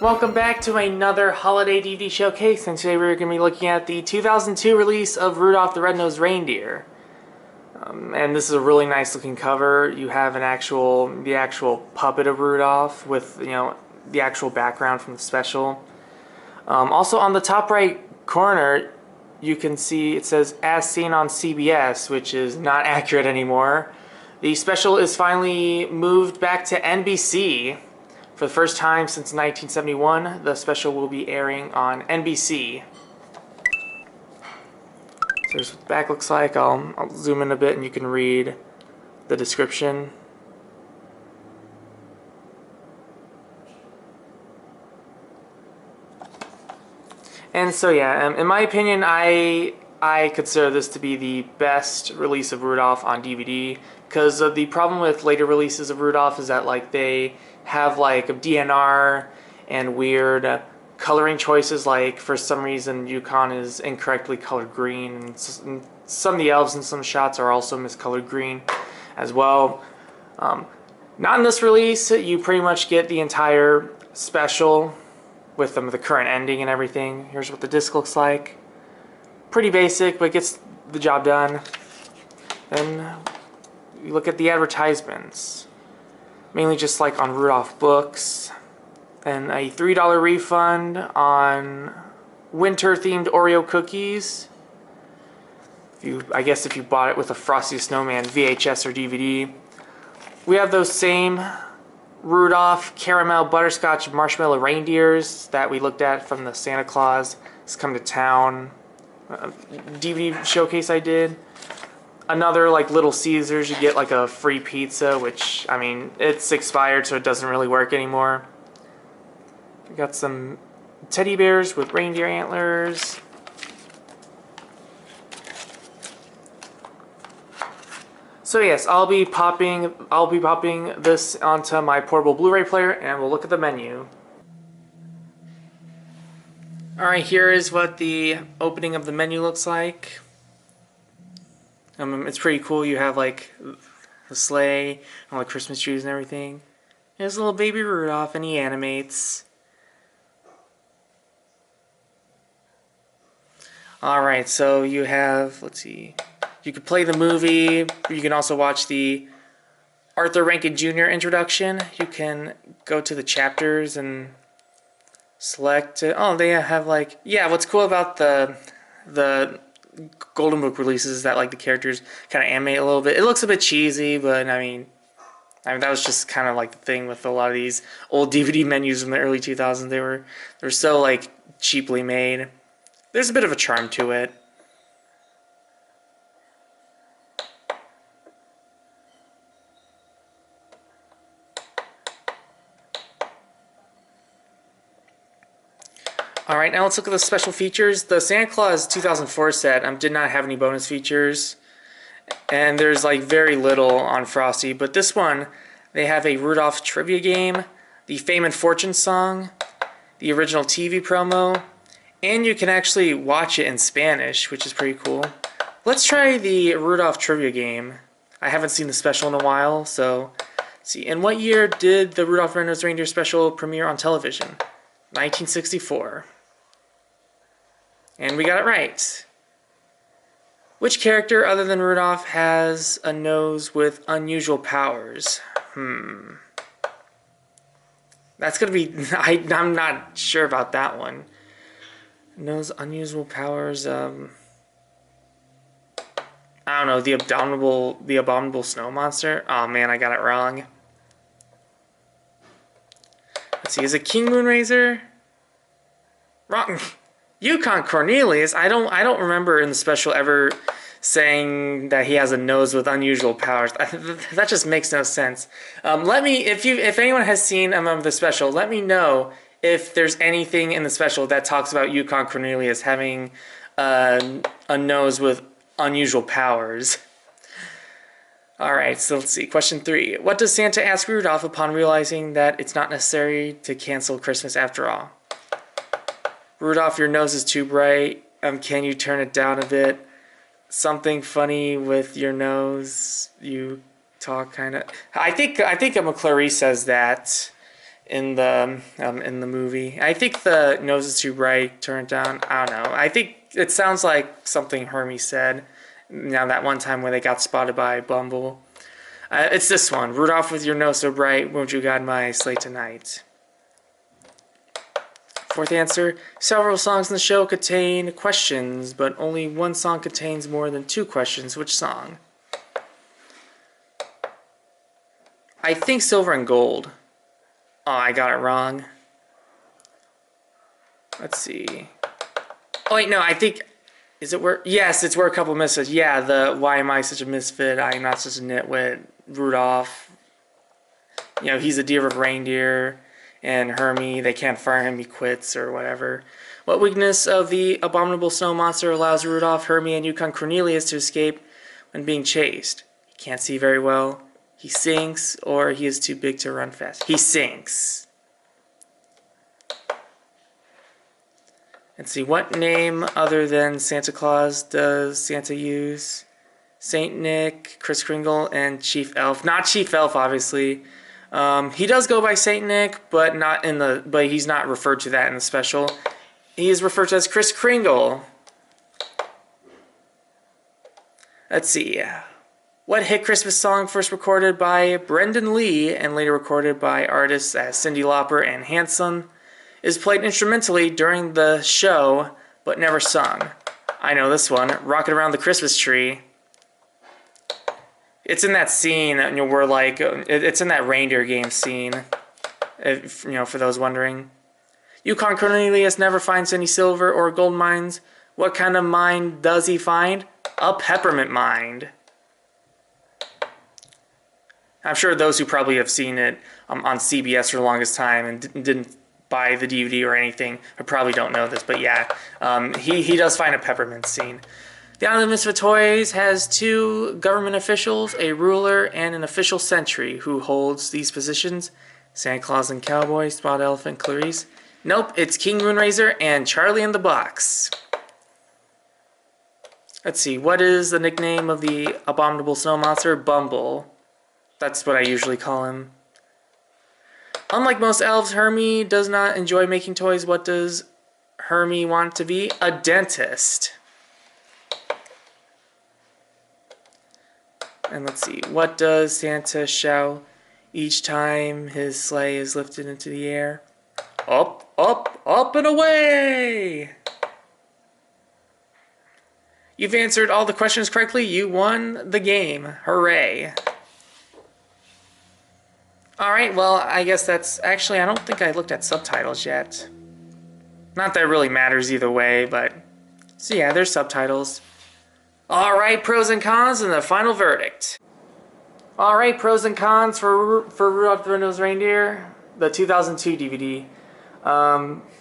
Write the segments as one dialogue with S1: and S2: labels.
S1: Welcome back to another holiday DVD showcase, and today we're going to be looking at the 2002 release of Rudolph the Red-Nosed Reindeer. And this is a really nice looking cover. You have the actual puppet of Rudolph with, the actual background from the special. Also on the top right corner, you can see it says "As Seen on CBS," which is not accurate anymore. The special is finally moved back to NBC. For the first time since 1971, the special will be airing on NBC. So here's what the back looks like. I'll zoom in a bit and you can read the description. And so yeah, in my opinion, I consider this to be the best release of Rudolph on DVD, because the problem with later releases of Rudolph is that they have a DNR and weird coloring choices. For some reason Yukon is incorrectly colored green, and some of the elves in some shots are also miscolored green as well. Not in this release. You pretty much get the entire special with the current ending and everything. Here's what the disc looks like. Pretty basic, but it gets the job done. Then you look at the advertisements. Mainly just on Rudolph books. And a $3 refund on winter-themed Oreo cookies. I guess if you bought it with a Frosty the Snowman VHS or DVD. We have those same Rudolph caramel butterscotch marshmallow reindeers that we looked at from the Santa Claus Has Come to Town DVD showcase I did. Another Little Caesars, you get a free pizza, which, I mean, it's expired so it doesn't really work anymore. We got some teddy bears with reindeer antlers. So yes, I'll be popping this onto my portable Blu-ray player, and we'll look at the menu. Alright, here is what the opening of the menu looks like. It's pretty cool. You have the sleigh and all the Christmas trees and everything. There's little baby Rudolph, and he animates. Alright, so you have, let's see, you can play the movie. You can also watch the Arthur Rankin Jr. introduction. You can go to the chapters and select it. Oh, they have what's cool about the Golden Book releases is that the characters kind of animate a little bit. It looks a bit cheesy, but I mean that was just kind of the thing with a lot of these old DVD menus from the early 2000s. They were so cheaply made. There's a bit of a charm to it. Alright, now let's look at the special features. The Santa Claus 2004 set did not have any bonus features. And there's very little on Frosty. But this one, they have a Rudolph trivia game, the Fame and Fortune song, the original TV promo, and you can actually watch it in Spanish, which is pretty cool. Let's try the Rudolph trivia game. I haven't seen the special in a while, so let's see. In what year did the Rudolph the Red-Nosed Reindeer special premiere on television? 1964. And we got it right. Which character other than Rudolph has a nose with unusual powers? That's gonna be... I'm not sure about that one. Nose, unusual powers, I don't know, the abominable snow monster? Oh man, I got it wrong. Let's see, is it King Moonrazer? Wrong. Yukon Cornelius. I don't remember in the special ever saying that he has a nose with unusual powers. That just makes no sense. If anyone has seen the special, let me know if there's anything in the special that talks about Yukon Cornelius having a nose with unusual powers. Alright, so let's see. Question 3. What does Santa ask Rudolph upon realizing that it's not necessary to cancel Christmas after all? Rudolph, your nose is too bright. Can you turn it down a bit? Something funny with your nose. You talk kind of... I think Clarice says that. in the movie. I think the nose is too bright, turn it down. I don't know. I think it sounds like something Hermie said. Now that one time where they got spotted by Bumble. It's this one. Rudolph, with your nose so bright, won't you guide my sleigh tonight? Fourth answer. Several songs in the show contain questions, but only one song contains more than 2 questions. Which song? I think Silver and Gold. Oh, I got it wrong. Let's see. Oh, wait, no, I think... Is it where... Yes, it's where a couple misses. Yeah, the why am I such a misfit? I am not such a nitwit. Rudolph. You know, he's a deer of reindeer. And Hermie, they can't fire him, he quits, or whatever. What weakness of the abominable snow monster allows Rudolph, Hermie, and Yukon Cornelius to escape when being chased? He can't see very well. He sinks, or he is too big to run fast. He sinks. Let's see, what name other than Santa Claus does Santa use? Saint Nick, Kris Kringle, and Chief Elf. Not Chief Elf, obviously. He does go by Saint Nick, but he's not referred to that in the special. He is referred to as Kris Kringle. Let's see. What hit Christmas song first recorded by Brendan Lee and later recorded by artists as Cyndi Lauper and Hanson is played instrumentally during the show but never sung? I know this one. Rockin' Around the Christmas Tree. It's in that scene where, like, it's in that reindeer game scene, if, you know, for those wondering. Yukon Cornelius never finds any silver or gold mines. What kind of mine does he find? A peppermint mine. I'm sure those who probably have seen it on CBS for the longest time and didn't buy the DVD or anything probably don't know this, but yeah, he does find a peppermint scene. The Island of Misfit Toys has 2 government officials, a ruler, and an official sentry. Who holds these positions? Santa Claus and Cowboy, Spot Elephant, Clarice. Nope, it's King Moonrazer and Charlie in the Box. Let's see, what is the nickname of the abominable snow monster? Bumble. That's what I usually call him. Unlike most elves, Hermie does not enjoy making toys. What does Hermie want to be? A dentist. And let's see, what does Santa shout each time his sleigh is lifted into the air? Up, up, up and away! You've answered all the questions correctly. You won the game. Hooray. Alright, well, I guess that's... Actually, I don't think I looked at subtitles yet. Not that it really matters either way, but... So yeah, there's subtitles. Alright, pros and cons and the final verdict. Alright, pros and cons for Rudolph the Red-Nosed Reindeer, the 2002 DVD.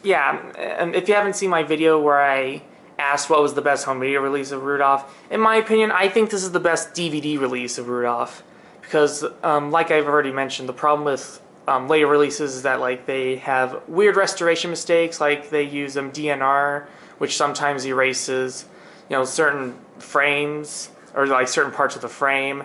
S1: Yeah, and if you haven't seen my video where I asked what was the best home video release of Rudolph, in my opinion, I think this is the best DVD release of Rudolph. Because, like I've already mentioned, the problem with later releases is that, like, they have weird restoration mistakes, like they use DNR, which sometimes erases, you know, certain frames, or like certain parts of the frame,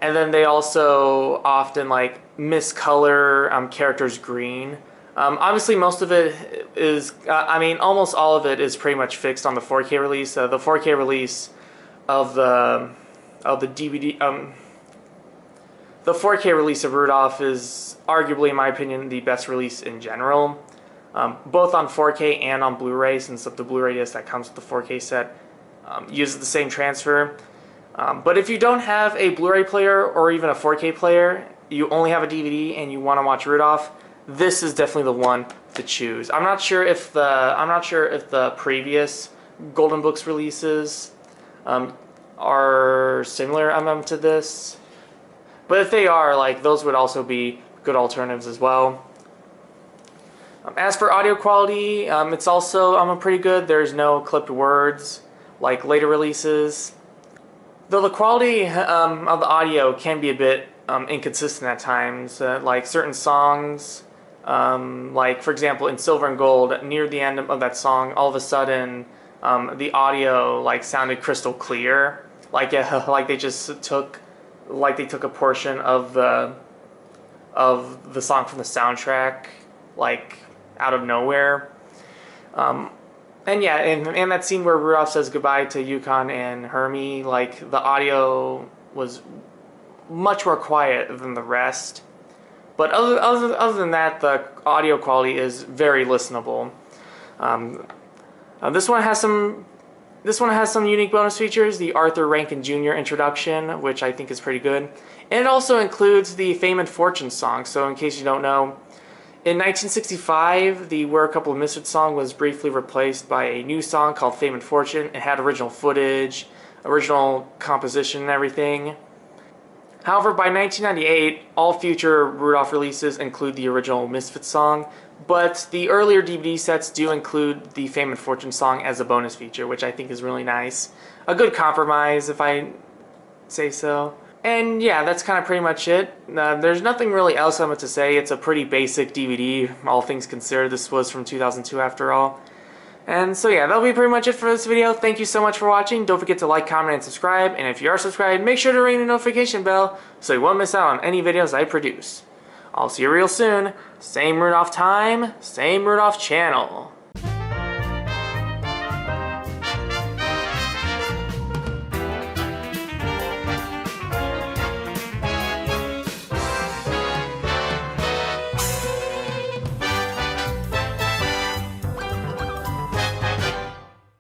S1: and then they also often like miscolor characters green. Obviously most of it is, I mean almost all of it is pretty much fixed on the 4K release. The 4K release of the DVD, the 4K release of Rudolph is arguably, in my opinion, the best release in general, both on 4K and on Blu-ray, since the Blu-ray disc that comes with the 4K set uses the same transfer. But if you don't have a Blu-ray player or even a 4K player, you only have a DVD and you want to watch Rudolph, this is definitely the one to choose. I'm not sure if the previous Golden Books releases are similar to this, but if they are, like, those would also be good alternatives as well. As for audio quality, it's also pretty good. There's no clipped words like later releases. Though the quality of the audio can be a bit inconsistent at times. Like certain songs, like for example in Silver and Gold, near the end of that song, all of a sudden the audio like sounded crystal clear, like they just took a portion of the song from the soundtrack like out of nowhere. And yeah, and that scene where Rudolph says goodbye to Yukon and Hermie, like the audio was much more quiet than the rest. But other than that, the audio quality is very listenable. This one has some unique bonus features. The Arthur Rankin Jr. introduction, which I think is pretty good, and it also includes the Fame and Fortune song. So in case you don't know, in 1965, the We're a Couple of Misfits song was briefly replaced by a new song called Fame and Fortune. It had original footage, original composition, and everything. However, by 1998, all future Rudolph releases include the original Misfits song, but the earlier DVD sets do include the Fame and Fortune song as a bonus feature, which I think is really nice. A good compromise, if I say so. And yeah, that's kind of pretty much it. There's nothing really else I'm going to say. It's a pretty basic DVD, all things considered. This was from 2002 after all. And so yeah, that'll be pretty much it for this video. Thank you so much for watching. Don't forget to like, comment, and subscribe. And if you are subscribed, make sure to ring the notification bell so you won't miss out on any videos I produce. I'll see you real soon. Same Rudolph time, same Rudolph channel.